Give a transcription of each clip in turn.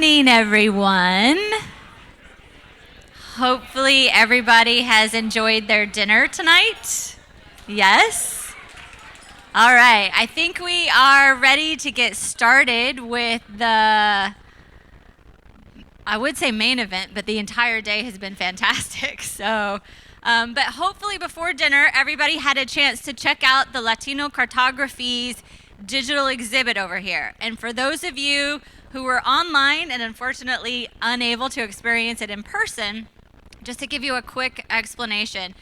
Good evening, everyone. Hopefully everybody has enjoyed their dinner tonight. Yes? All right, I think we are ready to get started with I would say main event, but the entire day has been fantastic. But hopefully before dinner, everybody had a chance to check out the Latino Cartography's digital exhibit over here. And for those of you who were online and unfortunately unable to experience it in person, just to give you a quick explanation,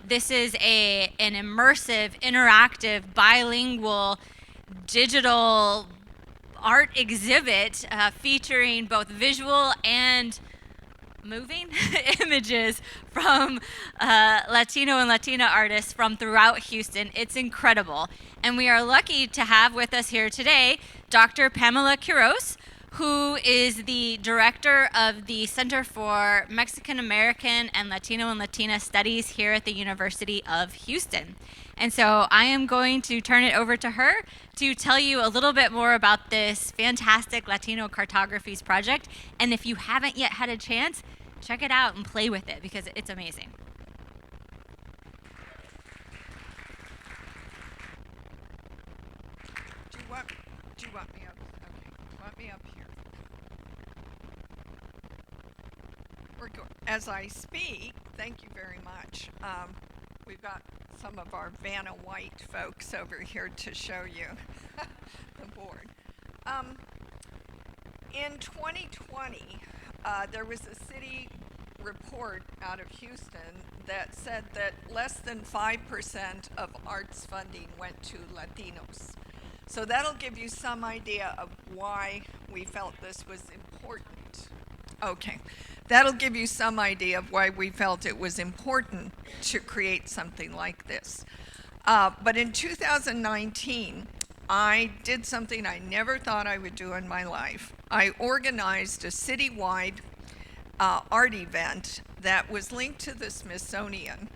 this is an immersive, interactive, bilingual, digital art exhibit featuring both visual and moving images from Latino and Latina artists from throughout Houston. It's incredible. And we are lucky to have with us here today Dr. Pamela Quiroz, who is the director of the Center for Mexican American and Latino and Latina Studies here at the University of Houston. And so I am going to turn it over to her to tell you a little bit more about this fantastic Latino Cartographies project. And if you haven't yet had a chance, check it out and play with it because it's amazing. Do you want me up? Okay, want me up here. As I speak, thank you very much. We've got some of our Vanna White folks over here to show you the board. In 2020, there was a city report out of Houston that said that less than 5% of arts funding went to Latinos. So that'll give you some idea of why we felt this was important. Okay, that'll give you some idea of why we felt it was important to create something like this. But in 2019, I did something I never thought I would do in my life. I organized a citywide art event that was linked to the Smithsonian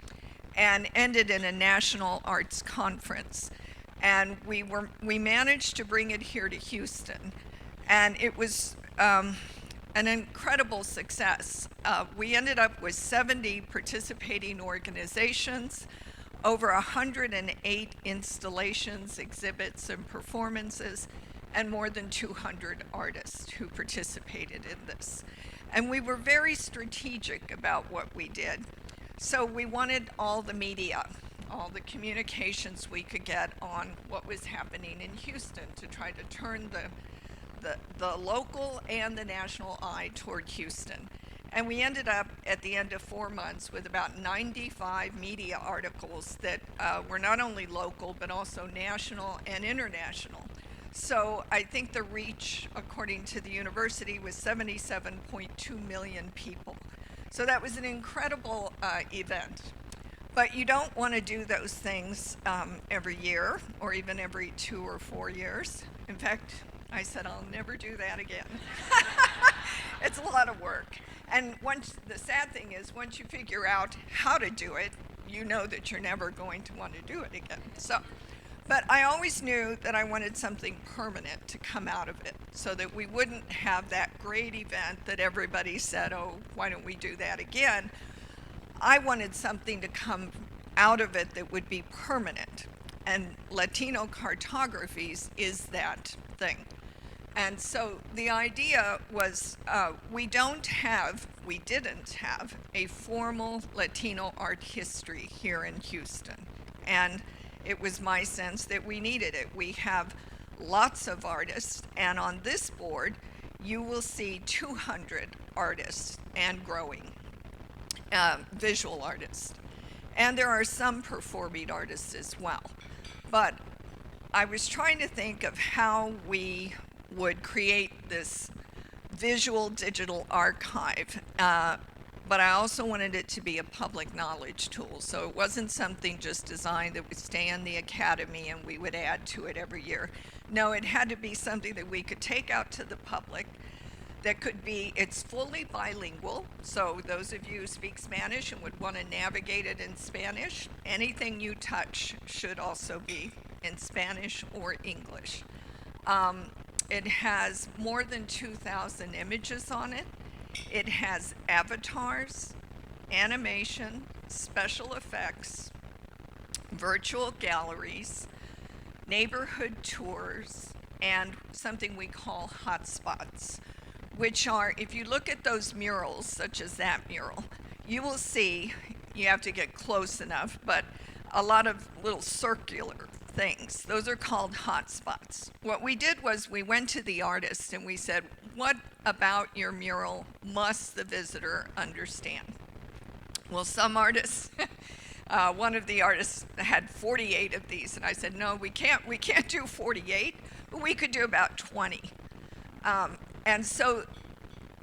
and ended in a national arts conference. And we managed to bring it here to Houston, and it was an incredible success. We ended up with 70 participating organizations, over 108 installations, exhibits, and performances, and more than 200 artists who participated in this. And we were very strategic about what we did. So we wanted all the media, all the communications we could get on what was happening in Houston to try to turn the local and the national eye toward Houston. And we ended up at the end of 4 months with about 95 media articles that were not only local but also national and international. So I think the reach, according to the university, was 77.2 million people. So that was an incredible event. But you don't want to do those things every year or even every 2 or 4 years. In fact, I said I'll never do that again. It's a lot of work. And the sad thing is, once you figure out how to do it, you know that you're never going to want to do it again. But I always knew that I wanted something permanent to come out of it so that we wouldn't have that great event that everybody said, oh, why don't we do that again? I wanted something to come out of it that would be permanent. And Latino Cartographies is that thing. And so the idea was we didn't have a formal Latino art history here in Houston. And it was my sense that we needed it. We have lots of artists, and on this board, you will see 200 artists and growing, visual artists. And there are some performing artists as well. But I was trying to think of how we would create this visual digital archive, but I also wanted it to be a public knowledge tool. So it wasn't something just designed that would stay in the academy and we would add to it every year. No, it had to be something that we could take out to the public, that could be, it's fully bilingual. So those of you who speak Spanish and would want to navigate it in Spanish, anything you touch should also be in Spanish or English. It has more than 2,000 images on it. It has avatars, animation, special effects, virtual galleries, neighborhood tours, and something we call hotspots, which are, if you look at those murals, such as that mural, you will see, you have to get close enough, but a lot of little circular things. Those are called hotspots. What we did was we went to the artist and we said, what about your mural must the visitor understand? Well, some artists, one of the artists had 48 of these, and I said, no, we can't do 48, but we could do about 20. And so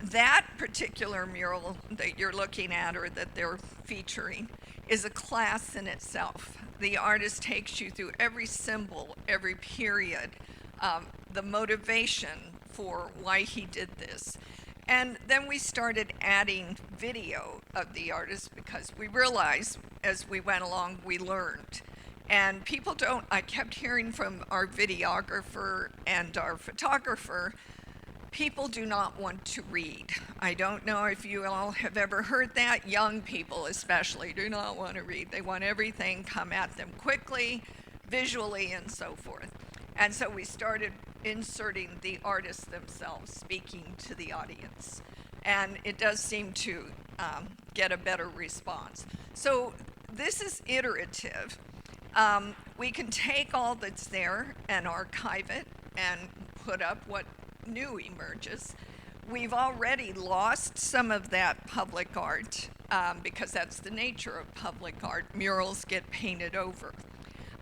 that particular mural that you're looking at or that they're featuring is a class in itself. The artist takes you through every symbol, every period, the motivation for why he did this. And then we started adding video of the artist because we realized as we went along, we learned. And people don't, I kept hearing from our videographer and our photographer, people do not want to read. I don't know if you all have ever heard that. Young people especially do not want to read. They want everything come at them quickly, visually, and so forth. And so we started inserting the artists themselves speaking to the audience. And it does seem to get a better response. So this is iterative. We can take all that's there and archive it and put up what new emerges. We've already lost some of that public art because that's the nature of public art. Murals get painted over.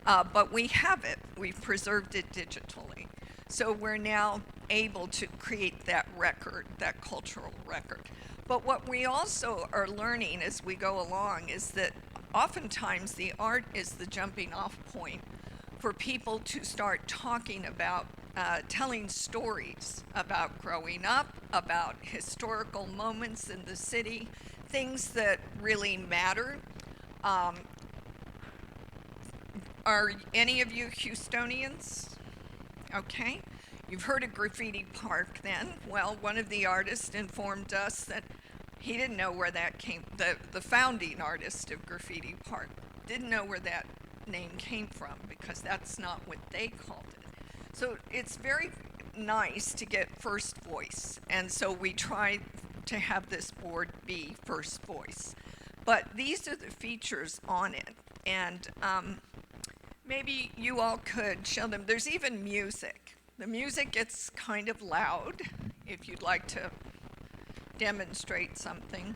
But we have it. We've preserved it digitally. So we're now able to create that record, that cultural record. But what we also are learning as we go along is that oftentimes the art is the jumping off point for people to start talking about telling stories about growing up, about historical moments in the city, things that really matter. Are any of you Houstonians? Okay. You've heard of Graffiti Park then. Well, one of the artists informed us that he didn't know where that came, the founding artist of Graffiti Park didn't know where that name came from because that's not what they called it. So it's very nice to get first voice, and so we try to have this board be first voice. But these are the features on it, and maybe you all could show them. There's even music. The music gets kind of loud if you'd like to demonstrate something.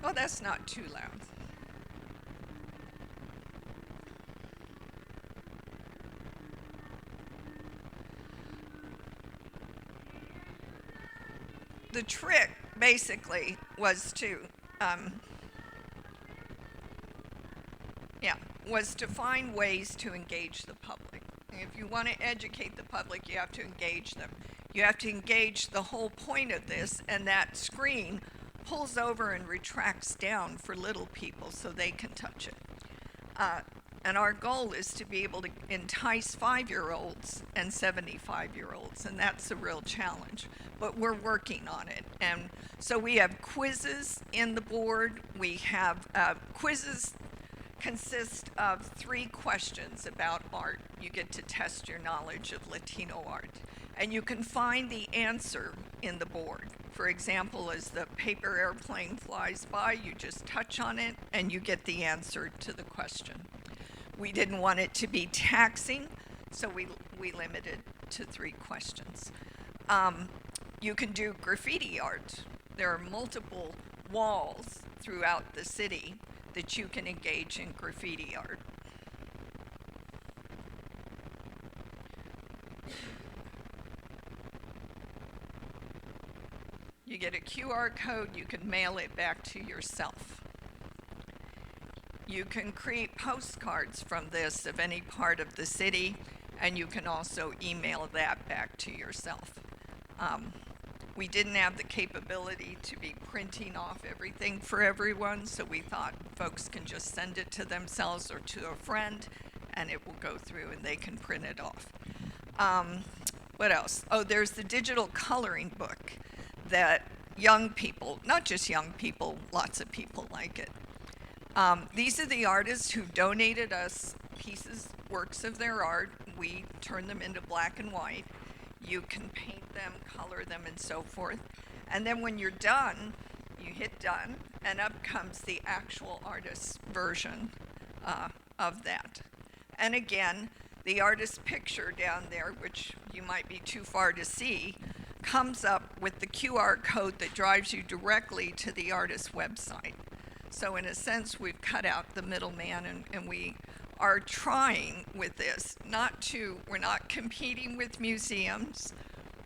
Oh, that's not too loud. The trick basically was to find ways to engage the public. If you want to educate the public, you have to engage them. You have to engage the whole point of this, and that screen pulls over and retracts down for little people so they can touch it. And our goal is to be able to entice 5-year-olds and 75-year-olds, and that's a real challenge. But we're working on it. And so we have quizzes in the board. We have quizzes consist of 3 questions about art. You get to test your knowledge of Latino art. And you can find the answer in the board. For example, as the paper airplane flies by, you just touch on it and you get the answer to the question. We didn't want it to be taxing, so we limited to 3 questions. You can do graffiti art. There are multiple walls throughout the city that you can engage in graffiti art. You get a QR code, you can mail it back to yourself. You can create postcards from this of any part of the city, and you can also email that back to yourself. We didn't have the capability to be printing off everything for everyone, so we thought folks can just send it to themselves or to a friend, and it will go through and they can print it off. What else? Oh, there's the digital coloring book that young people, not just young people, lots of people like it. These are the artists who donated us pieces, works of their art. We turn them into black and white. You can paint them, color them, and so forth. And then when you're done, you hit done, and up comes the actual artist's version of that. And again, the artist's picture down there, which you might be too far to see, comes up with the QR code that drives you directly to the artist's website. So in a sense, we've cut out the middleman, and we are trying with this we're not competing with museums.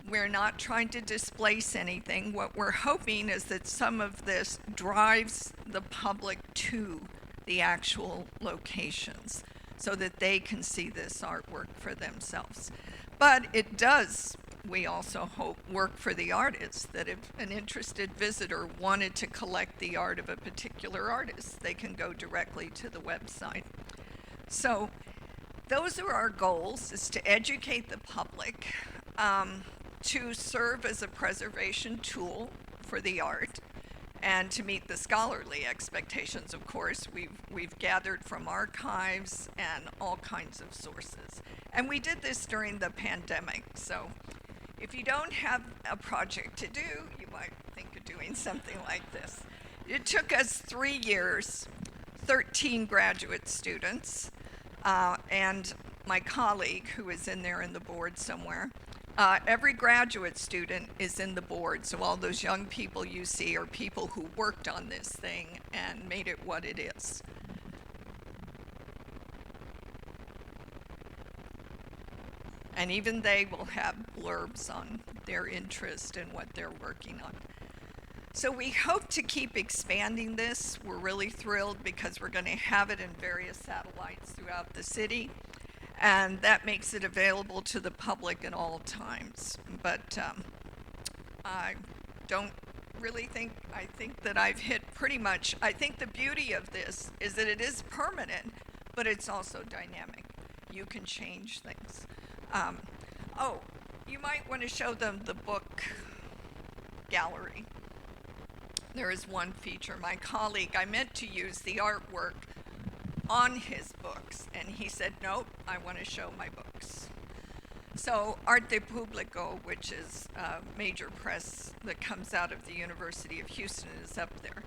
We're not trying to displace anything. What we're hoping is that some of this drives the public to the actual locations so that they can see this artwork for themselves. But it does, we also hope, work for the artists, that if an interested visitor wanted to collect the art of a particular artist, they can go directly to the website. So those are our goals, is to educate the public, to serve as a preservation tool for the art, and to meet the scholarly expectations. Of course, we've gathered from archives and all kinds of sources. And we did this during the pandemic, so if you don't have a project to do, you might think of doing something like this. It took us 3 years, 13 graduate students, and my colleague, who is in there in the board somewhere. Every graduate student is in the board, so all those young people you see are people who worked on this thing and made it what it is. And even they will have blurbs on their interest and what they're working on. So we hope to keep expanding this. We're really thrilled because we're going to have it in various satellites throughout the city. And that makes it available to the public at all times. But I don't really think, I think that I've hit pretty much, I think the beauty of this is that it is permanent, but it's also dynamic. You can change things. Oh, you might want to show them the book gallery. There is one feature. My colleague, I meant to use the artwork on his books, and he said, nope, I want to show my books. So Arte Publico, which is a major press that comes out of the University of Houston, is up there.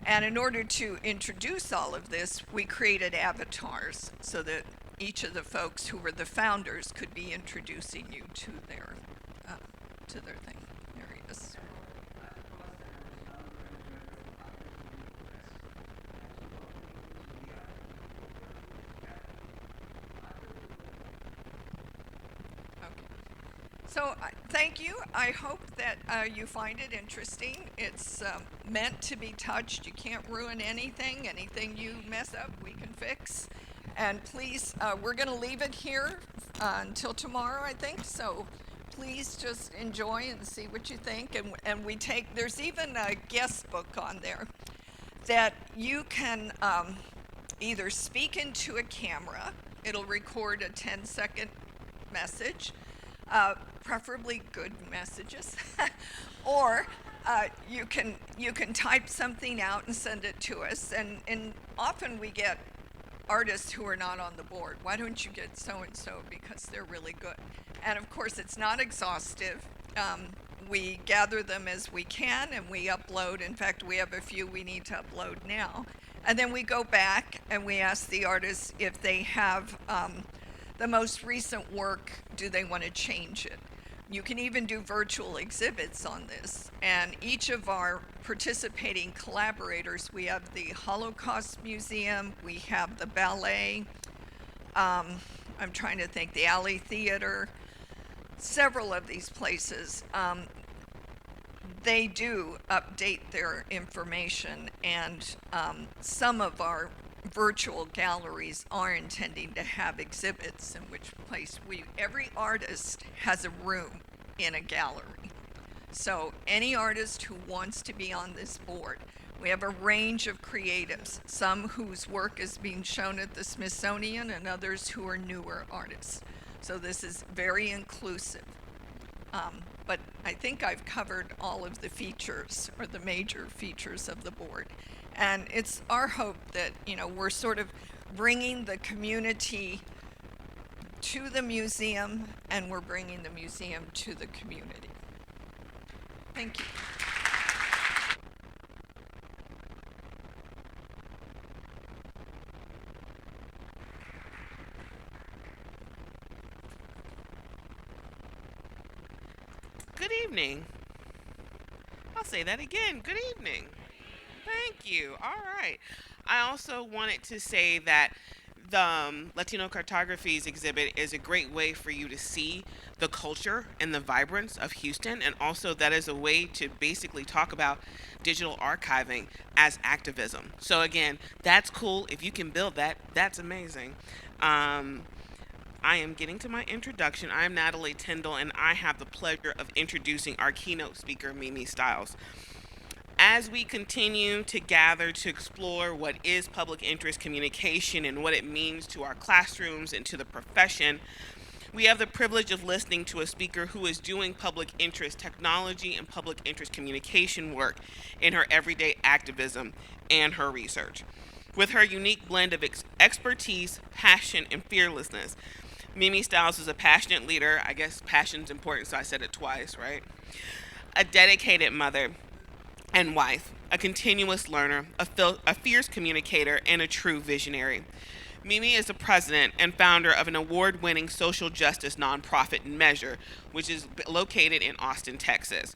And in order to introduce all of this, we created avatars so that each of the folks who were the founders could be introducing you to their thing. There he is. So thank you. I hope that you find it interesting. It's meant to be touched. You can't ruin anything. Anything you mess up, we can fix. And please, we're going to leave it here until tomorrow, I think. So please just enjoy and see what you think. And we take, there's even a guest book on there that you can either speak into a camera. It'll record a 10-second message. Preferably good messages, or you can type something out and send it to us. And often we get artists who are not on the board. Why don't you get so-and-so, because they're really good. And of course, it's not exhaustive. We gather them as we can, and we upload. In fact, we have a few we need to upload now. And then we go back and we ask the artists if they have the most recent work, do they want to change it? You can even do virtual exhibits on this. And each of our participating collaborators, we have the Holocaust Museum, we have the ballet, I'm trying to think, the Alley Theater, several of these places, they do update their information, and some of our virtual galleries are intending to have exhibits, in which place every artist has a room in a gallery. So any artist who wants to be on this board, we have a range of creatives, some whose work is being shown at the Smithsonian and others who are newer artists. So this is very inclusive. But I think I've covered all of the features or the major features of the board. And it's our hope that, we're sort of bringing the community to the museum, and we're bringing the museum to the community. Thank you. Good evening. I'll say that again. Good evening. Thank you. All right. I also wanted to say that the Latino Cartographies exhibit is a great way for you to see the culture and the vibrance of Houston, and also that is a way to basically talk about digital archiving as activism. So again, that's cool. If you can build that, that's amazing. I am getting to my introduction. I am Natalie Tindall, and I have the pleasure of introducing our keynote speaker, Mimi Stiles. As we continue to gather to explore what is public interest communication and what it means to our classrooms and to the profession, we have the privilege of listening to a speaker who is doing public interest technology and public interest communication work in her everyday activism and her research. With her unique blend of expertise, passion, and fearlessness, Mimi Stiles is a passionate leader. I guess passion's important, so I said it twice, right? A dedicated mother and wife, a continuous learner, a fierce communicator, and a true visionary. Mimi is the president and founder of an award-winning social justice nonprofit, Measure, which is located in Austin, Texas.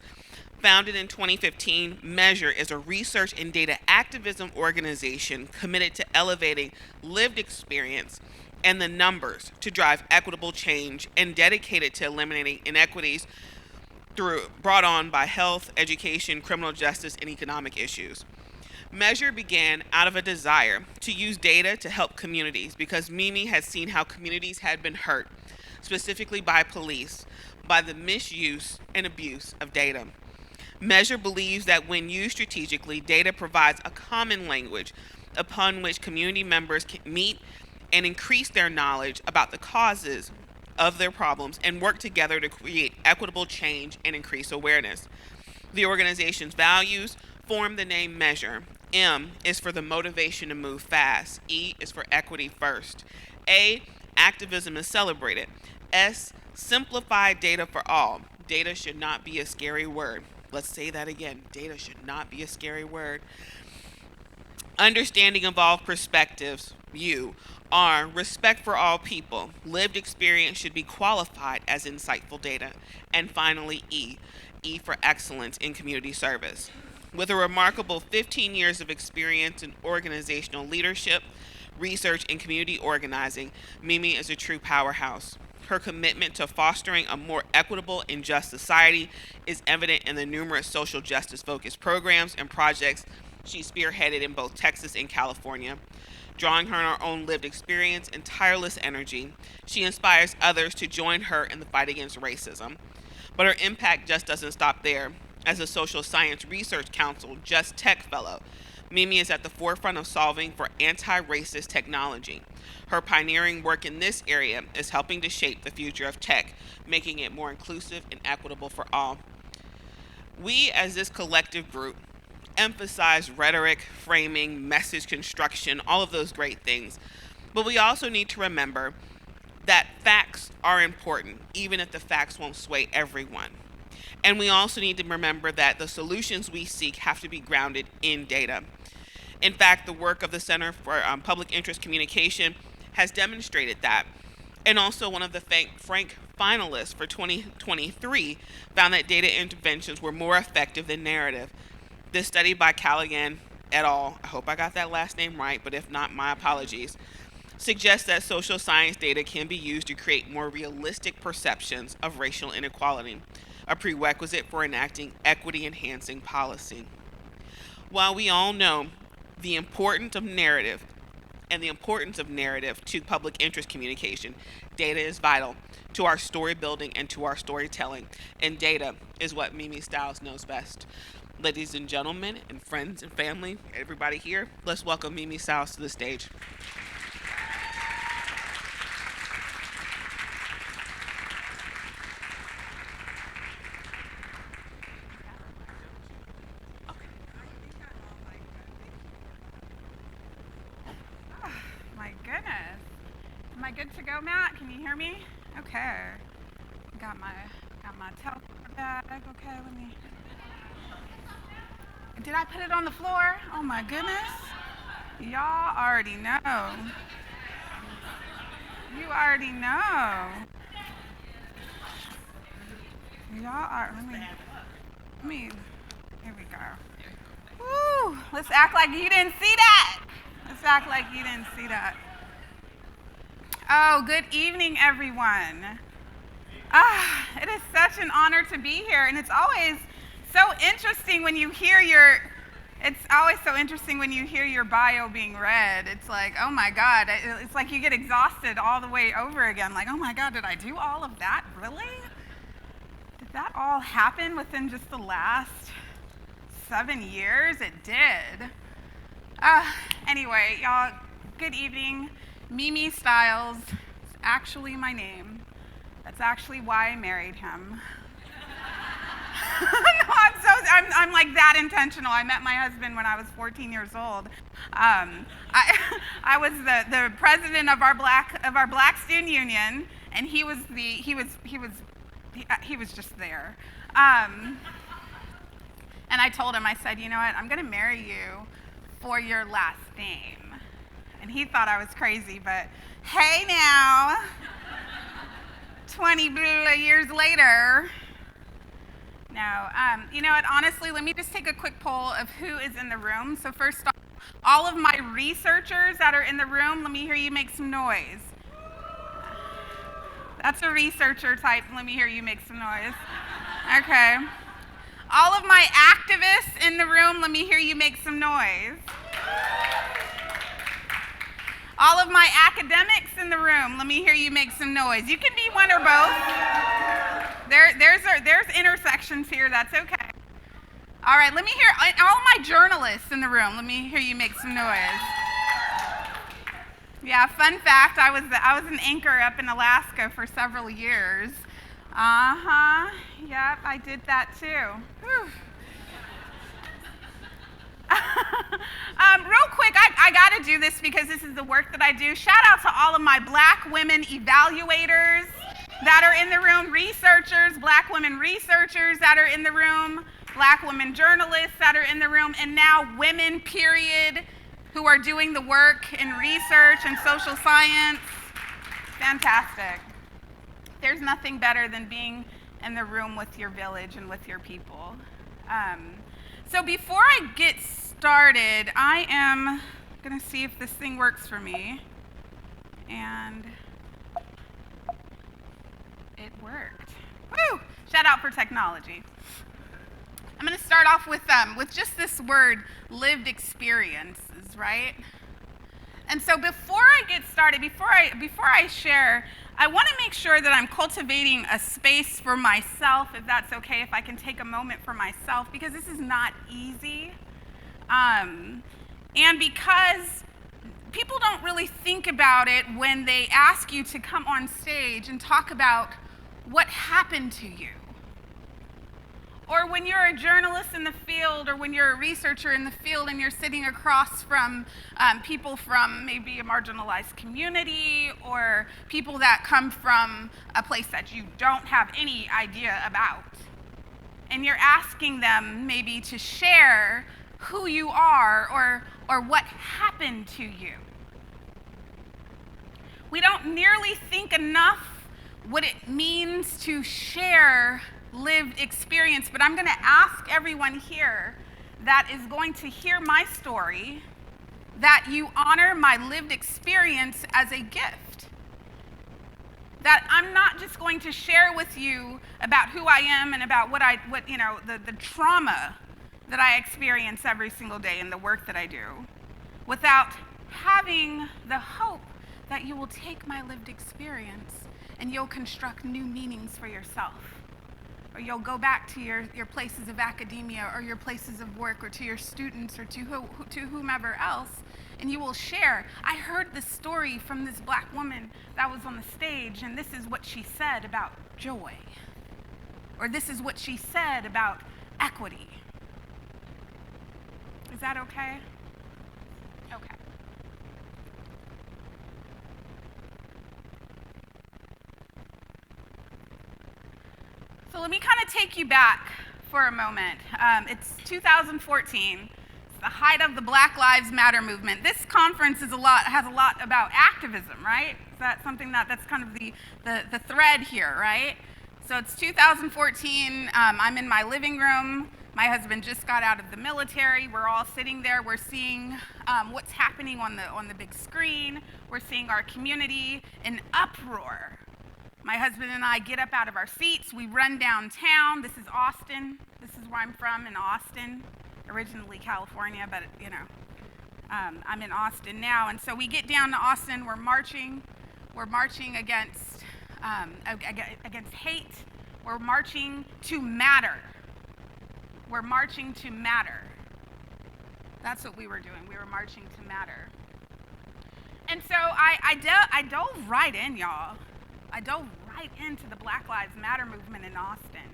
Founded in 2015, Measure is a research and data activism organization committed to elevating lived experience and the numbers to drive equitable change, and dedicated to eliminating inequities brought on by health, education, criminal justice, and economic issues. Measure began out of a desire to use data to help communities because Mimi had seen how communities had been hurt, specifically by police, by the misuse and abuse of data. Measure believes that when used strategically, data provides a common language upon which community members can meet and increase their knowledge about the causes of their problems and work together to create equitable change and increase awareness. The organization's values form the name Measure. M is for the motivation to move fast. E is for equity first. A, activism is celebrated. S, simplify data for all. Data should not be a scary word. Let's say that again. Data should not be a scary word. Understanding evolved perspectives. U. R. Respect for all people. Lived experience should be qualified as insightful data. And finally, E. E for excellence in community service. With a remarkable 15 years of experience in organizational leadership, research, and community organizing, Mimi is a true powerhouse. Her commitment to fostering a more equitable and just society is evident in the numerous social justice-focused programs and projects she spearheaded in both Texas and California. Drawing on her own lived experience and tireless energy, she inspires others to join her in the fight against racism. But her impact just doesn't stop there. As a Social Science Research Council Just Tech Fellow, Mimi is at the forefront of solving for anti-racist technology. Her pioneering work in this area is helping to shape the future of tech, making it more inclusive and equitable for all. We, as this collective group, emphasize rhetoric, framing, message construction, all of those great things. But we also need to remember that facts are important, even if the facts won't sway everyone. And we also need to remember that the solutions we seek have to be grounded in data. In fact, the work of the Center for Public Interest Communication has demonstrated that. And also one of the Frank finalists for 2023 found that data interventions were more effective than narrative. This study by Callaghan et al., I hope I got that last name right, but if not, my apologies, suggests that social science data can be used to create more realistic perceptions of racial inequality, a prerequisite for enacting equity-enhancing policy. While we all know the importance of narrative to public interest communication, data is vital to our story building and to our storytelling, and data is what Mimi Stiles knows best. Ladies and gentlemen, and friends and family, everybody here, let's welcome Mimi Stiles to the stage. I good to go, Matt? Can you hear me? Okay. Got my telephone bag. Okay, let me. Did I put it on the floor? Oh my goodness. Y'all already know. You already know. Y'all are. Let me. Here we go. Woo! Let's act like you didn't see that. Let's act like you didn't see that. Oh, good evening, everyone. It is such an honor to be here, and it's always so interesting when you hear your bio being read. It's like, oh my God, it's like you get exhausted all the way over again. Like, oh my God, did I do all of that? Really? Did that all happen within just the last 7 years? It did. Anyway, y'all, good evening. Mimi Styles is actually my name. That's actually why I married him. No, I'm like that intentional. I met my husband when I was 14 years old. I was the president of our black student union, and he was just there. And I told him, I said, you know what, I'm gonna marry you for your last name. And he thought I was crazy, but hey now, 20 years later. No, you know what, honestly, let me just take a quick poll of who is in the room. So first off, all of my researchers that are in the room, let me hear you make some noise. That's a researcher type, let me hear you make some noise. Okay. All of my activists in the room, let me hear you make some noise. All of my academics in the room, let me hear you make some noise. You can be one or both. There's intersections here, that's okay. All right, let me hear all my journalists in the room, let me hear you make some noise. Yeah, fun fact, I was an anchor up in Alaska for several years. Yep, I did that too. Whew. Real quick, I gotta do this because this is the work that I do. Shout out to all of my black women evaluators that are in the room, researchers, black women researchers that are in the room, black women journalists that are in the room, and now women, period, who are doing the work in research and social science. Fantastic. There's nothing better than being in the room with your village and with your people. So before I get started, I am gonna see if this thing works for me. And it worked. Woo! Shout out for technology. I'm gonna start off with just this word, lived experiences, right? And so before I get started, before I share, I want to make sure that I'm cultivating a space for myself, if that's okay, if I can take a moment for myself, because this is not easy. And because people don't really think about it when they ask you to come on stage and talk about what happened to you. Or when you're a journalist in the field, or when you're a researcher in the field and you're sitting across from people from maybe a marginalized community, or people that come from a place that you don't have any idea about. And you're asking them maybe to share who you are or what happened to you. We don't nearly think enough what it means to share lived experience, but I'm going to ask everyone here that is going to hear my story that you honor my lived experience as a gift. That I'm not just going to share with you about who I am and about the trauma that I experience every single day in the work that I do, without having the hope that you will take my lived experience and you'll construct new meanings for yourself. Or you'll go back to your places of academia, or your places of work, or to your students, or to whomever else, and you will share. I heard this story from this black woman that was on the stage, and this is what she said about joy. Or this is what she said about equity. Is that okay? Okay. So let me kind of take you back for a moment. It's 2014. It's the height of the Black Lives Matter movement. This conference has a lot about activism, right? Is that something that's kind of the thread here, right? So it's 2014. I'm in my living room. My husband just got out of the military. We're all sitting there. We're seeing what's happening on the big screen. We're seeing our community in uproar. My husband and I get up out of our seats. We run downtown. This is Austin. This is where I'm from, in Austin. Originally California, but I'm in Austin now. And so we get down to Austin. We're marching. We're marching against hate. We're marching to matter. We're marching to matter. That's what we were doing. We were marching to matter. And so I dove right in, y'all. I dove right into the Black Lives Matter movement in Austin,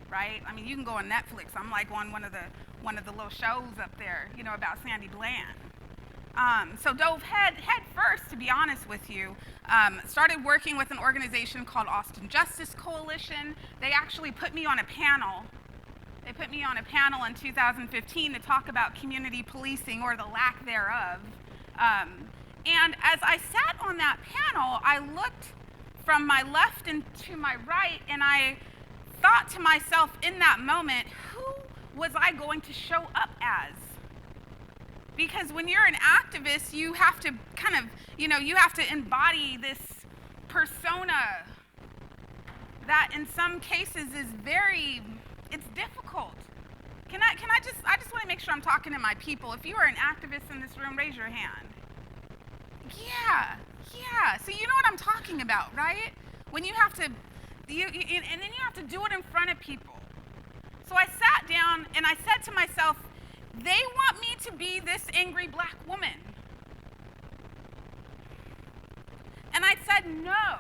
right? I mean, you can go on Netflix. I'm like on one of the little shows up there, about Sandy Bland. So dove head first, to be honest with you. Started working with an organization called Austin Justice Coalition. They actually put me on a panel. They put me on a panel in 2015 to talk about community policing, or the lack thereof. And as I sat on that panel, I looked from my left and to my right, and I thought to myself in that moment, who was I going to show up as? Because when you're an activist, you have to kind of, you have to embody this persona that in some cases is it's difficult. I just want to make sure I'm talking to my people. If you are an activist in this room, raise your hand. Yeah. So you know what I'm talking about, right? When you have to, and then you have to do it in front of people. So I sat down and I said to myself, they want me to be this angry Black woman. And I said no.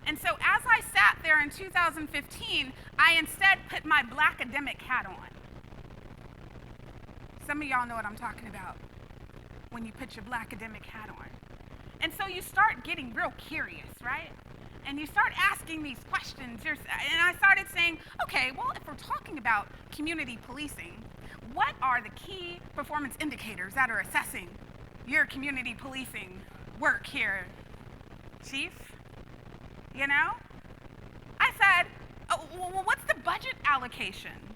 And so as I sat there in 2015, I instead put my Black academic hat on. Some of y'all know what I'm talking about when you put your Black academic hat on. And so you start getting real curious, right? And you start asking these questions. And I started saying, okay, well, if we're talking about community policing, what are the key performance indicators that are assessing your community policing work here, Chief? I said, oh, well, what's the budget allocation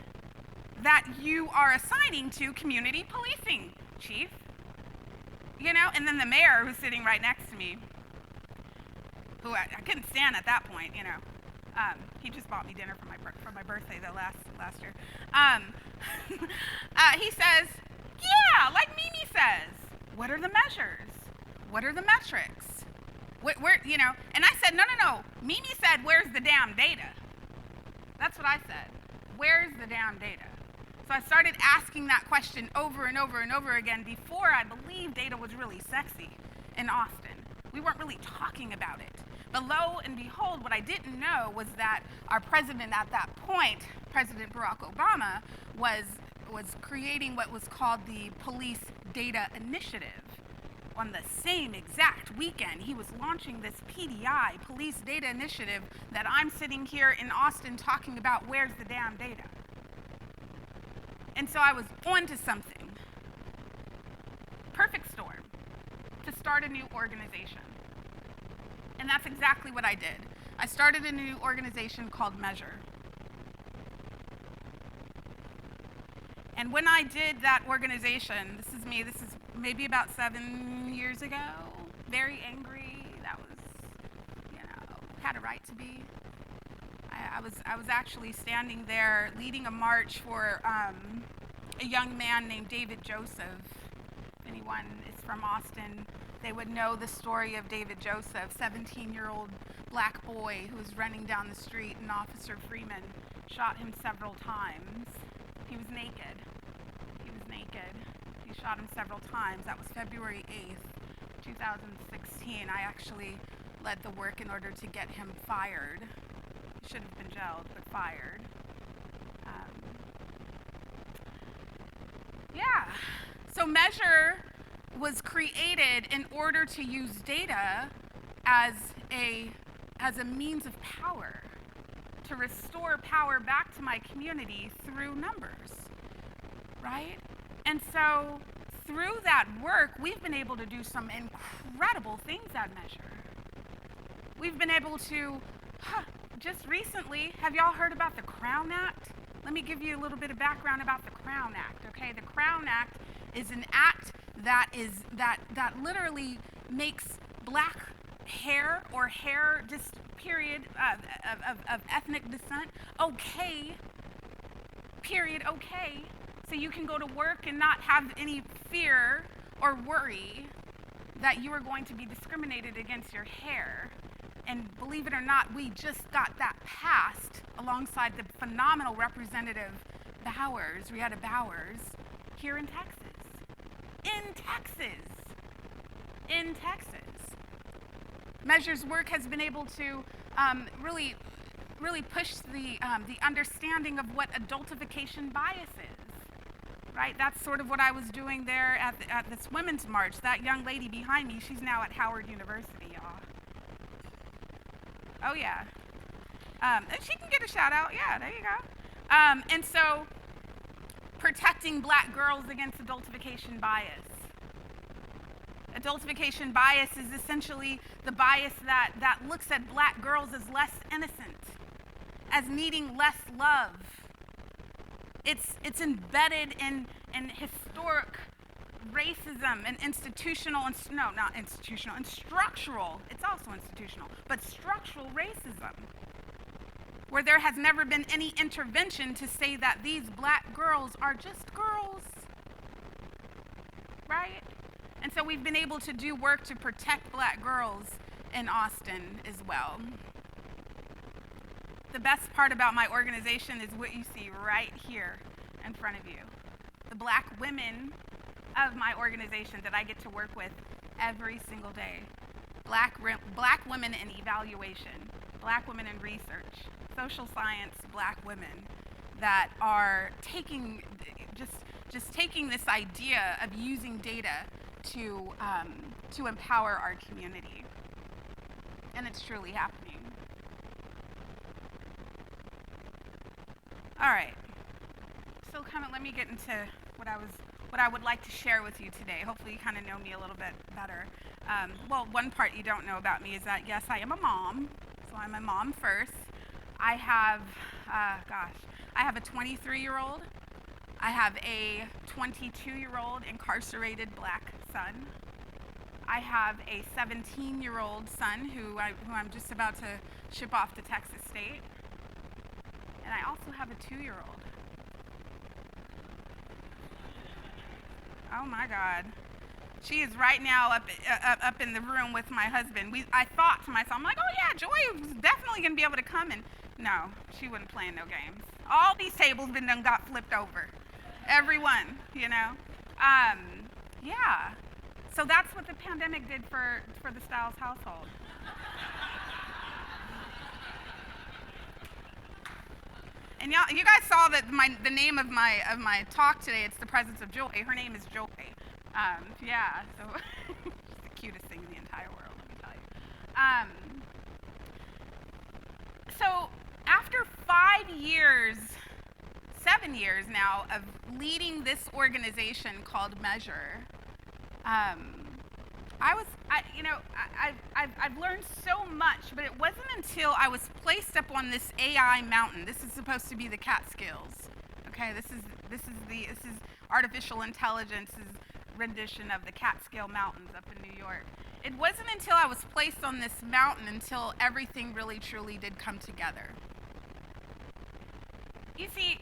that you are assigning to community policing, Chief? And then the mayor, who's sitting right next to me, who I couldn't stand at that point, he just bought me dinner for my birthday last year. He says, yeah, like Mimi says, what are the measures? What are the metrics? And I said, no. Mimi said, where's the damn data? That's what I said. Where's the damn data? So I started asking that question over and over and over again before I believed data was really sexy in Austin. We weren't really talking about it. But lo and behold, what I didn't know was that our president at that point, President Barack Obama, was creating what was called the Police Data Initiative. On the same exact weekend, he was launching this PDI, Police Data Initiative, that I'm sitting here in Austin talking about. Where's the damn data? And so I was onto something. Perfect storm to start a new organization. And that's exactly what I did. I started a new organization called Measure. And when I did that organization, this is maybe about 7 years ago, very angry. That was, had a right to be. I was actually standing there leading a march for a young man named David Joseph. If anyone is from Austin, they would know the story of David Joseph, 17-year-old Black boy who was running down the street, and Officer Freeman shot him several times. He was naked. He shot him several times. That was February 8th, 2016. I actually led the work in order to get him fired. He should have been jailed, but fired. So Measure was created in order to use data as a means of power, to restore power back to my community through numbers, right? And so through that work, we've been able to do some incredible things at Measure. We've been able to, just recently, have y'all heard about the Crown Act? Let me give you a little bit of background about the Crown Act, okay? The Crown Act is an act that literally makes black hair or hair, just period, of ethnic descent, okay, period, okay. So you can go to work and not have any fear or worry that you are going to be discriminated against your hair. And believe it or not, we just got that passed alongside the phenomenal Representative Bowers, Rhietta Bowers, here in Texas. In Texas. Measure's work has been able to really push the understanding of what adultification bias is, right? That's sort of what I was doing there at this Women's March. That young lady behind me, she's now at Howard University, y'all. Oh yeah. And she can get a shout out. Yeah, there you go. And so, protecting black girls against adultification bias. Adultification bias is essentially the bias that looks at black girls as less innocent, as needing less love. It's embedded in historic racism and institutional, no, not institutional, and structural, it's also institutional, but structural racism, where there has never been any intervention to say that these black girls are just girls, right? And so we've been able to do work to protect black girls in Austin as well. The best part about my organization is what you see right here in front of you. The black women of my organization that I get to work with every single day. Black women in evaluation, black women in research, social science black women that are taking, just taking this idea of using data to empower our community. And it's truly happening. All right, so let me get into what I would like to share with you today. Hopefully you kind of know me a little bit better. Well, one part you don't know about me is that, yes, I am a mom. So I'm a mom first. I have, I have a 23-year-old. I have a 22-year-old incarcerated black son. I have a 17-year-old son who I'm just about to ship off to Texas State. And I also have a 2-year-old. Oh my God. She is right now up in the room with my husband. I thought to myself, I'm like, oh yeah, Joy was definitely gonna be able to come, and no, she wasn't playing no games. All these tables got flipped over. Everyone, you know? Yeah. So that's what the pandemic did for the Stiles household. And y'all, you guys saw that the name of my talk today, it's the presence of Joy. Her name is Joy. Yeah, so she's the cutest thing in the entire world, let me tell you. So after 7 years now of leading this organization called Measure, I've learned so much, but it wasn't until I was placed up on this AI mountain. This is supposed to be the Catskills. Okay, this is artificial intelligence's rendition of the Catskill Mountains up in New York. It wasn't until I was placed on this mountain until everything really truly did come together. You see,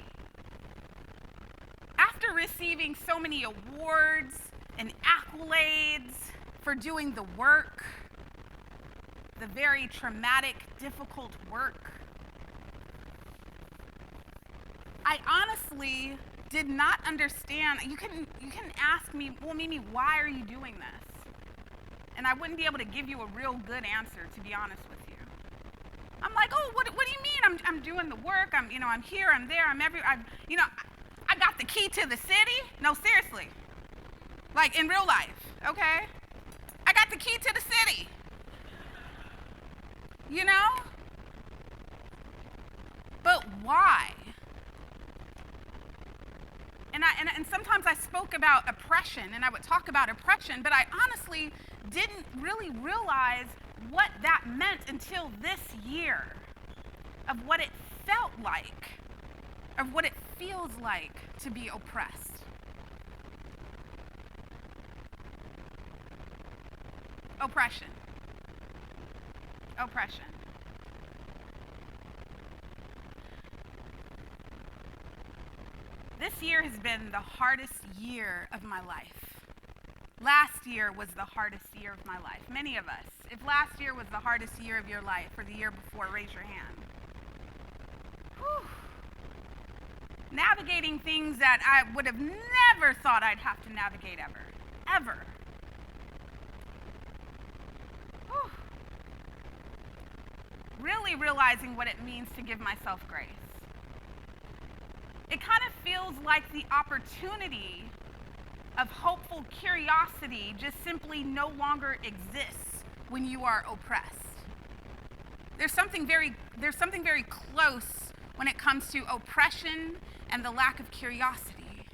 after receiving so many awards and accolades for doing the work, the very traumatic, difficult work, I honestly did not understand. You can ask me, well, Mimi, why are you doing this? And I wouldn't be able to give you a real good answer, to be honest with you. I'm like, oh, what do you mean? I'm doing the work. I'm here. I'm there. I got the key to the city. No, seriously. Like in real life, okay? I got the key to the city. You know? why? And sometimes I spoke about oppression, and I would talk about oppression, but I honestly didn't really realize what that meant until this year, of what it felt like, of what it feels like to be oppressed. Oppression. Oppression. This year has been the hardest year of my life. Last year was the hardest year of my life. Many of us, if last year was the hardest year of your life, or the year before, raise your hand. Whew. Navigating things that I would have never thought I'd have to navigate ever. Ever. Whew. Really realizing what it means to give myself grace. It kind of feels like the opportunity of hopeful curiosity just simply no longer exists when you are oppressed. There's something very close when it comes to oppression and the lack of curiosity.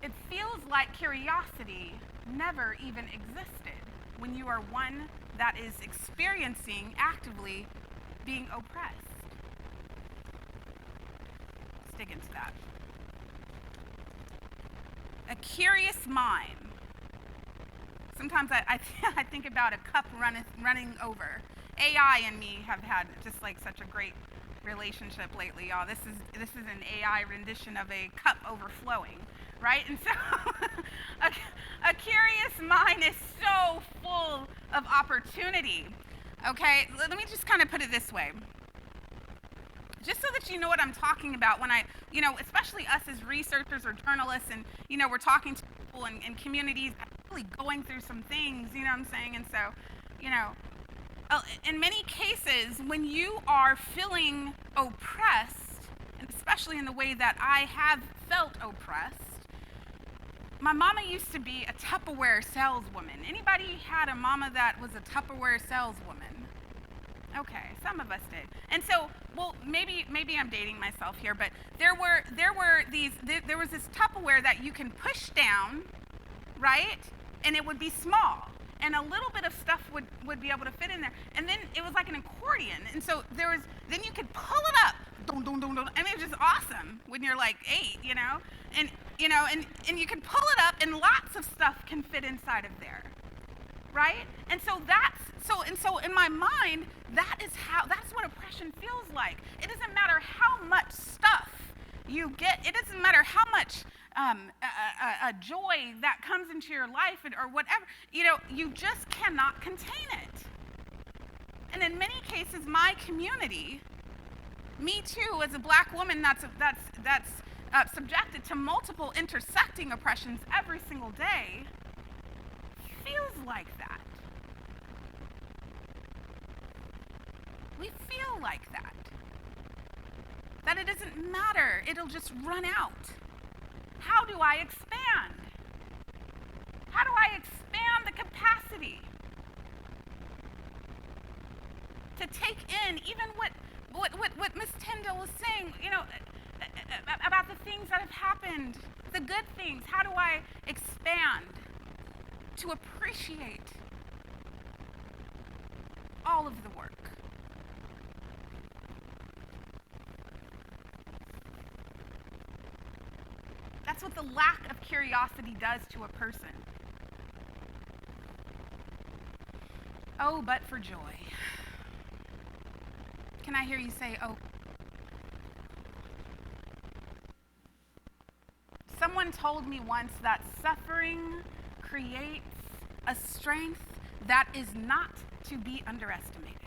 It feels like curiosity never even existed when you are one that is experiencing actively being oppressed. Let's dig into that. A curious mind. Sometimes I think about a cup running over. AI and me have had just like such a great relationship lately, y'all. This is an AI rendition of a cup overflowing, right? And so a curious mind is so full of opportunity. Okay, let me just kind of put it this way. Just so that you know what I'm talking about when especially us as researchers or journalists, and, we're talking to people in communities really going through some things, you know what I'm saying? And so, in many cases, when you are feeling oppressed, and especially in the way that I have felt oppressed, my mama used to be a Tupperware saleswoman. Anybody had a mama that was a Tupperware saleswoman? Okay, some of us did. And so, well, maybe I'm dating myself here, but there was this Tupperware that you can push down, right? And it would be small, and a little bit of stuff would be able to fit in there. And then it was like an accordion, and so then you could pull it up, dun, dun, dun, dun, and it was just awesome when you're like 8, and you can pull it up, and lots of stuff can fit inside of there. Right? And so so in my mind, that's what oppression feels like. It doesn't matter how much stuff you get. It doesn't matter how much a joy that comes into your life or whatever. You just cannot contain it. And in many cases, my community, me too, as a black woman that's subjected to multiple intersecting oppressions every single day, feels like that. We feel like that. That it doesn't matter, it'll just run out. How do I expand? How do I expand the capacity to take in even what Miss Tindall was saying, about the things that have happened, the good things? How do I expand to appreciate all of the work? That's what the lack of curiosity does to a person. Oh, but for joy. Can I hear you say, oh? Someone told me once that suffering creates a strength that is not to be underestimated.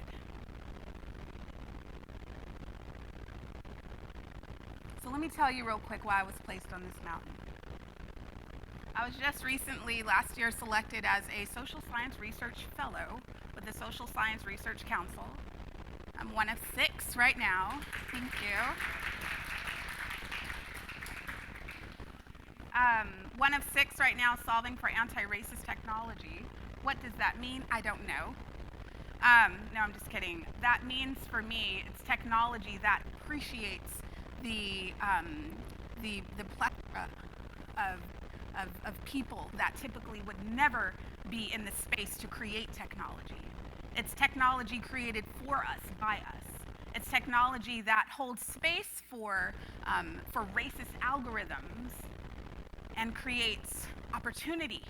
So let me tell you real quick why I was placed on this mountain. I was just recently, last year, selected as a social science research fellow with the Social Science Research Council. I'm one of 6 right now. Thank you. One of 6 right now solving for anti-racist technology. What does that mean? I don't know. No, I'm just kidding. That means for me, it's technology that appreciates the plethora of people that typically would never be in the space to create technology. It's technology created for us, by us. It's technology that holds space for racist algorithms and creates opportunity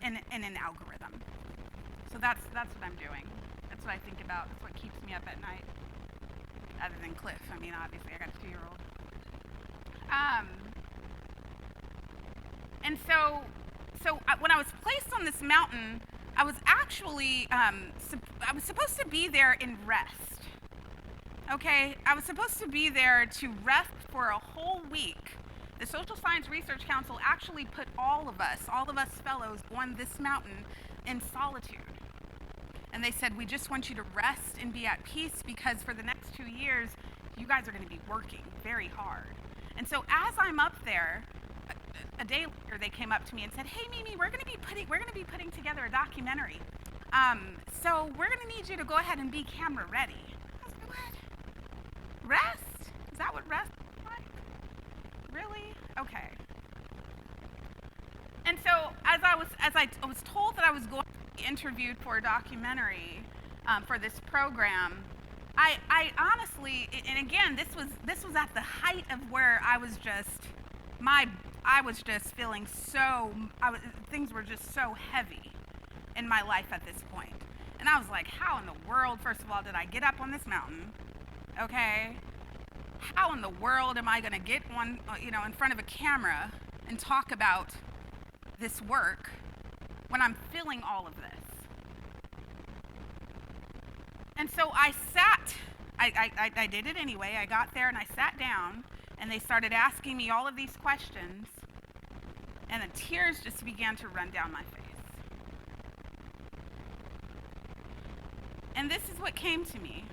in an algorithm. So that's what I'm doing. That's what I think about. That's what keeps me up at night. Other than Cliff. I mean, obviously, I got a 2-year-old. And so when I was placed on this mountain, I was actually, I was supposed to be there in rest. Okay? I was supposed to be there to rest for a whole week. The Social Science Research Council actually put all of us fellows on this mountain in solitude. And they said, we just want you to rest and be at peace because for the next 2 years, you guys are going to be working very hard. And so as I'm up there, a day later, they came up to me and said, hey, Mimi, we're going to be putting together a documentary. So we're going to need you to go ahead and be camera ready. I was like, what? Rest? Is that what rest is like? Really? Okay. And so as I was told that I was going to be interviewed for a documentary for this program, I honestly, and again, this was at the height of where I was just feeling so, things were just so heavy in my life at this point. And I was like, how in the world, first of all, did I get up on this mountain? Okay. How in the world am I going to get in front of a camera and talk about this work when I'm feeling all of this? And so I did it anyway. I got there and I sat down and they started asking me all of these questions and the tears just began to run down my face. And this is what came to me.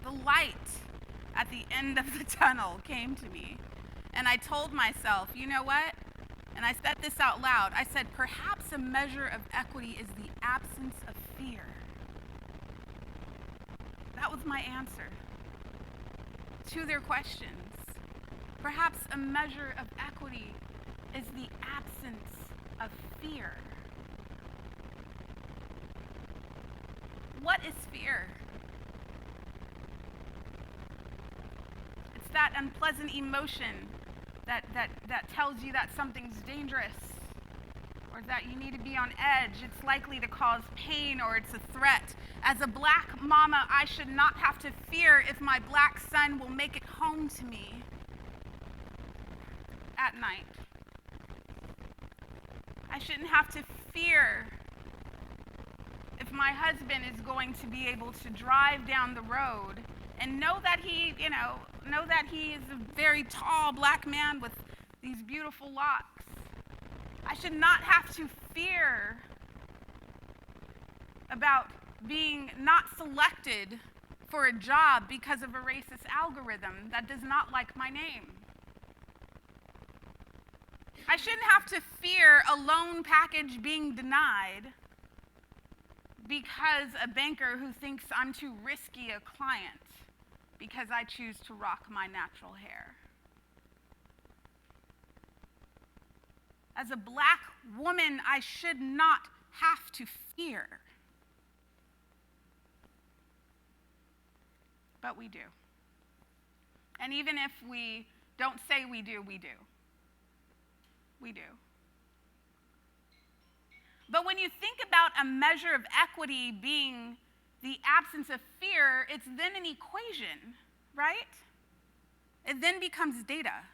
The light at the end of the tunnel came to me. And I told myself, you know what? And I said this out loud. I said, perhaps a measure of equity is the absence of fear. That was my answer to their questions. Perhaps a measure of equity is the absence of fear. What is fear? It's that unpleasant emotion that tells you that something's dangerous or that you need to be on edge. It's likely to cause pain or it's a threat. As a black mama, I should not have to fear if my black son will make it home to me at night. I shouldn't have to fear if my husband is going to be able to drive down the road and know that he is a very tall black man with these beautiful locks. I should not have to fear about being not selected for a job because of a racist algorithm that does not like my name. I shouldn't have to fear a loan package being denied because a banker who thinks I'm too risky a client because I choose to rock my natural hair. As a black woman, I should not have to fear. But we do. And even if we don't say we do, we do. We do. But when you think about a measure of equity being the absence of fear, it's then an equation, right? It then becomes data.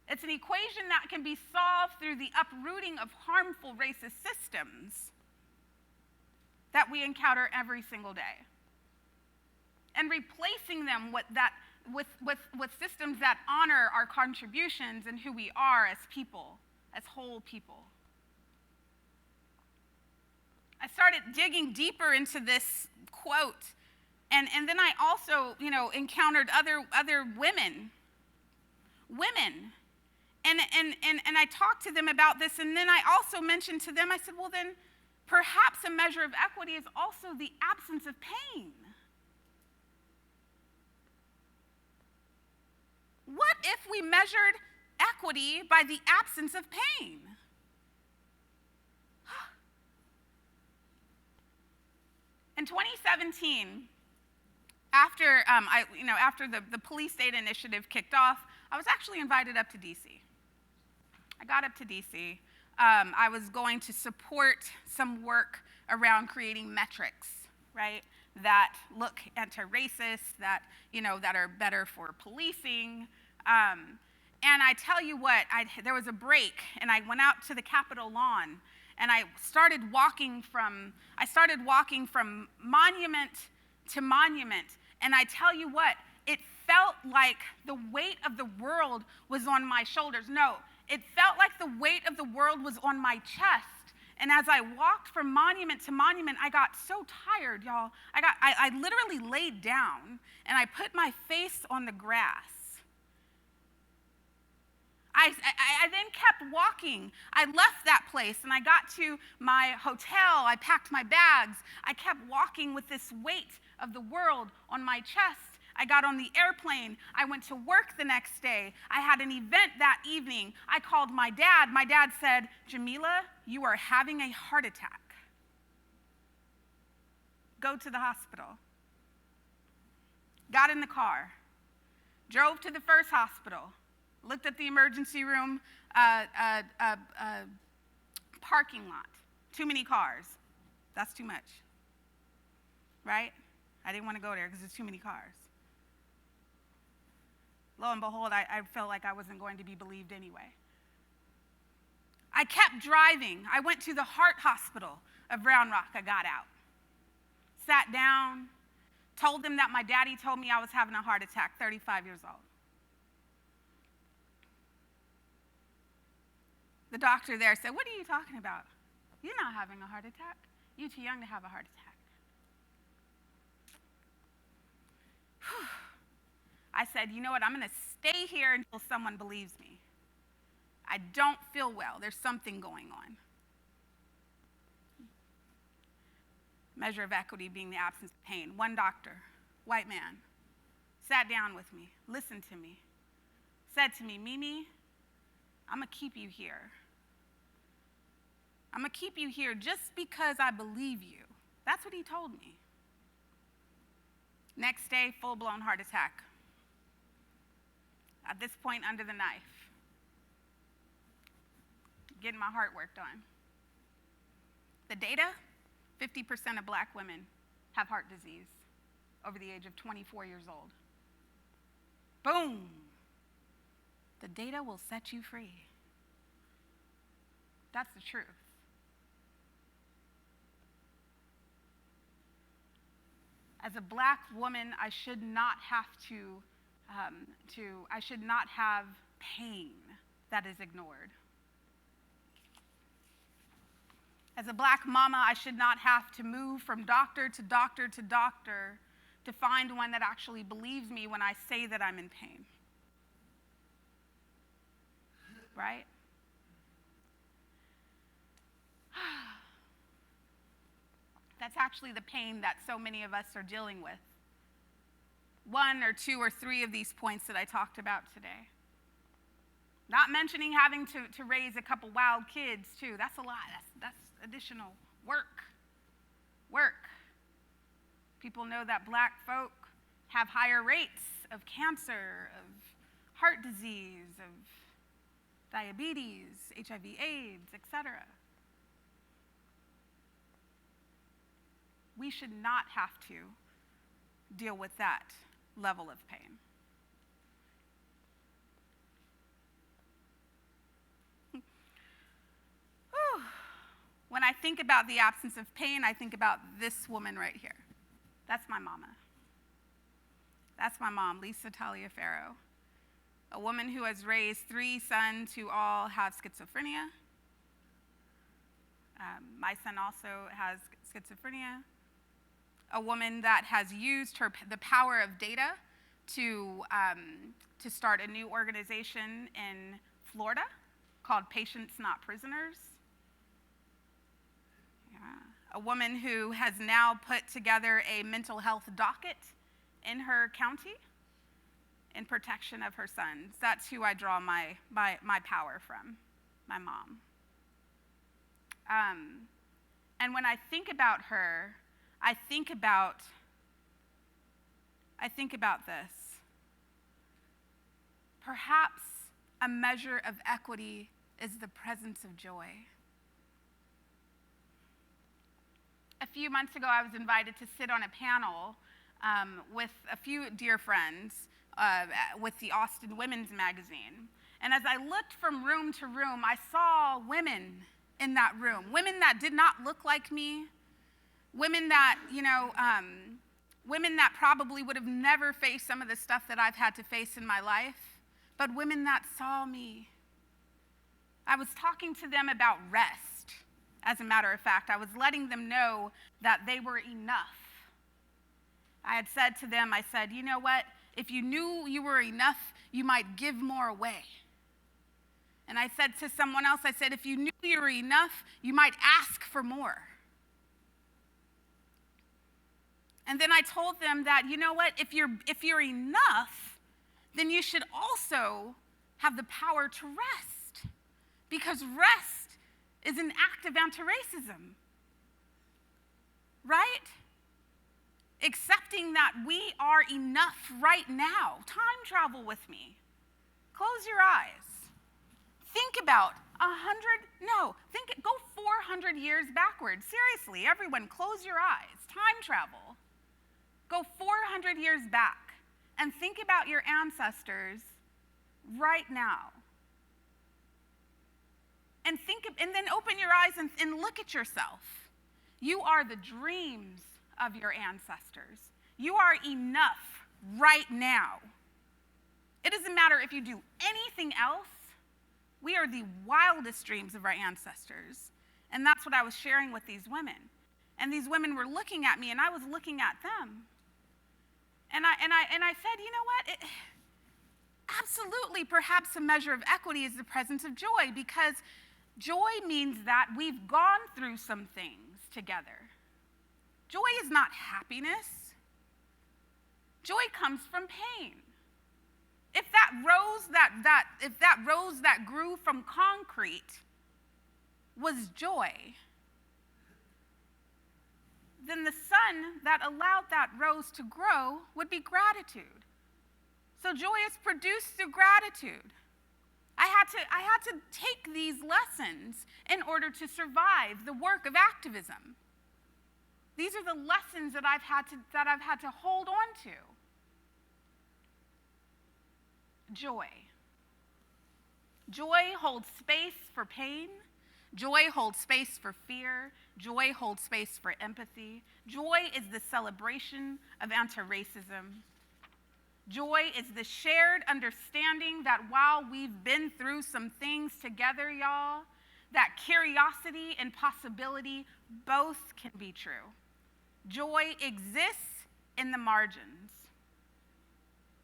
It's an equation that can be solved through the uprooting of harmful racist systems that we encounter every single day. And replacing them with systems that honor our contributions and who we are as people, as whole people. I started digging deeper into this quote, and then I also, encountered other women. And I talked to them about this, and then I also mentioned to them, I said, well then, Perhaps a measure of equity is also the absence of pain. What if we measured equity by the absence of pain? In 2017, after the police data initiative kicked off, I was actually invited up to DC. I got up to DC. I was going to support some work around creating metrics, right, that look anti-racist, that are better for policing. And I tell you what, there was a break, and I went out to the Capitol lawn, and I started walking from monument to monument. And I tell you what, it felt like the weight of the world was on my shoulders. No, it felt like the weight of the world was on my chest. And as I walked from monument to monument, I got so tired, y'all. I literally laid down, and I put my face on the grass. I then kept walking. I left that place, and I got to my hotel. I packed my bags. I kept walking with this weight of the world on my chest. I got on the airplane. I went to work the next day. I had an event that evening. I called my dad. My dad said, "Jamila, you are having a heart attack. Go to the hospital." Got in the car, drove to the first hospital, looked at the emergency room parking lot. Too many cars. That's too much, right? I didn't want to go there because there's too many cars. Lo and behold, I felt like I wasn't going to be believed anyway. I kept driving. I went to the heart hospital of Round Rock. I got out, sat down, told them that my daddy told me I was having a heart attack, 35 years old. The doctor there said, "What are you talking about? You're not having a heart attack. You're too young to have a heart attack." Whew. I said, "You know what? I'm going to stay here until someone believes me. I don't feel well. There's something going on." Measure of equity being the absence of pain. One doctor, white man, sat down with me, listened to me, said to me, "Mimi, I'm going to keep you here. I'm going to keep you here just because I believe you." That's what he told me. Next day, full-blown heart attack. At this point, under the knife. Getting my heart work done. The data, 50% of black women have heart disease over the age of 24 years old. Boom. The data will set you free. That's the truth. As a black woman, I should not have I should not have pain that is ignored. As a black mama, I should not have to move from doctor to doctor to doctor to find one that actually believes me when I say that I'm in pain. Right? That's actually the pain that so many of us are dealing with. One or two or three of these points that I talked about today. Not mentioning having to raise a couple wild kids too. That's a lot. That's additional work. People know that black folk have higher rates of cancer, of heart disease, of diabetes, HIV, AIDS, etc. We should not have to deal with that level of pain. When I think about the absence of pain, I think about this woman right here. That's my mama. That's my mom, Lisa Taliaferro, a woman who has raised 3 sons who all have schizophrenia. My son also has schizophrenia. A woman that has used the power of data to start a new organization in Florida called Patients Not Prisoners. A woman who has now put together a mental health docket in her county in protection of her sons. That's who I draw my power from, my mom. And when I think about her, I think about this. Perhaps a measure of equity is the presence of joy. A few months ago, I was invited to sit on a panel with a few dear friends with the Austin Women's Magazine. And as I looked from room to room, I saw women in that room, women that did not look like me, women that, women that probably would have never faced some of the stuff that I've had to face in my life, but women that saw me. I was talking to them about rest. As a matter of fact, I was letting them know that they were enough. I had said to them, I said, you know what? If you knew you were enough, you might give more away. And I said to someone else, I said, if you knew you were enough, you might ask for more. And then I told them that, you know what? If you're enough, then you should also have the power to rest. Because rest is an act of anti-racism, right? Accepting that we are enough right now. Time travel with me. Close your eyes. Think about go 400 years backwards. Seriously, everyone, close your eyes. Time travel. Go 400 years back and think about your ancestors right now. And then open your eyes and look at yourself. You are the dreams of your ancestors. You are enough right now. It doesn't matter if you do anything else. We are the wildest dreams of our ancestors. And that's what I was sharing with these women. And these women were looking at me, and I was looking at them. And I said, you know what? Absolutely, perhaps a measure of equity is the presence of joy, because joy means that we've gone through some things together. Joy is not happiness. Joy comes from pain. If that rose that grew from concrete was joy, then the sun that allowed that rose to grow would be gratitude. So joy is produced through gratitude. I had to take these lessons in order to survive the work of activism. These are the lessons that I've had to hold on to. Joy. Joy holds space for pain. Joy holds space for fear. Joy holds space for empathy. Joy is the celebration of anti-racism. Joy is the shared understanding that while we've been through some things together, y'all, that curiosity and possibility both can be true. Joy exists in the margins.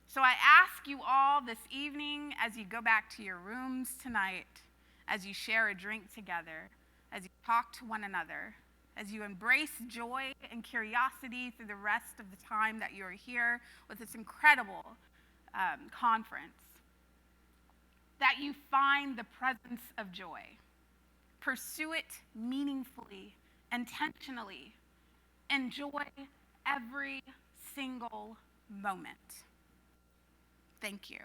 So I ask you all this evening, as you go back to your rooms tonight, as you share a drink together, as you talk to one another, as you embrace joy and curiosity through the rest of the time that you're here with this incredible conference, that you find the presence of joy. Pursue it meaningfully, intentionally. Enjoy every single moment. Thank you.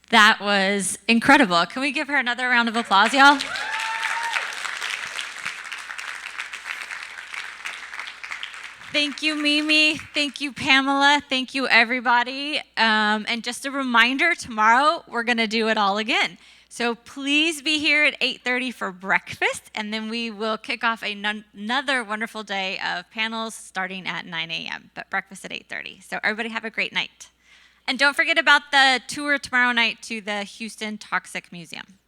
That was incredible. Can we give her another round of applause, y'all? Thank you, Mimi. Thank you, Pamela. Thank you, everybody. And just a reminder, tomorrow we're going to do it all again. So please be here at 8:30 for breakfast, and then we will kick off another wonderful day of panels starting at 9 a.m., but breakfast at 8:30. So everybody have a great night. And don't forget about the tour tomorrow night to the Houston Toxic Museum.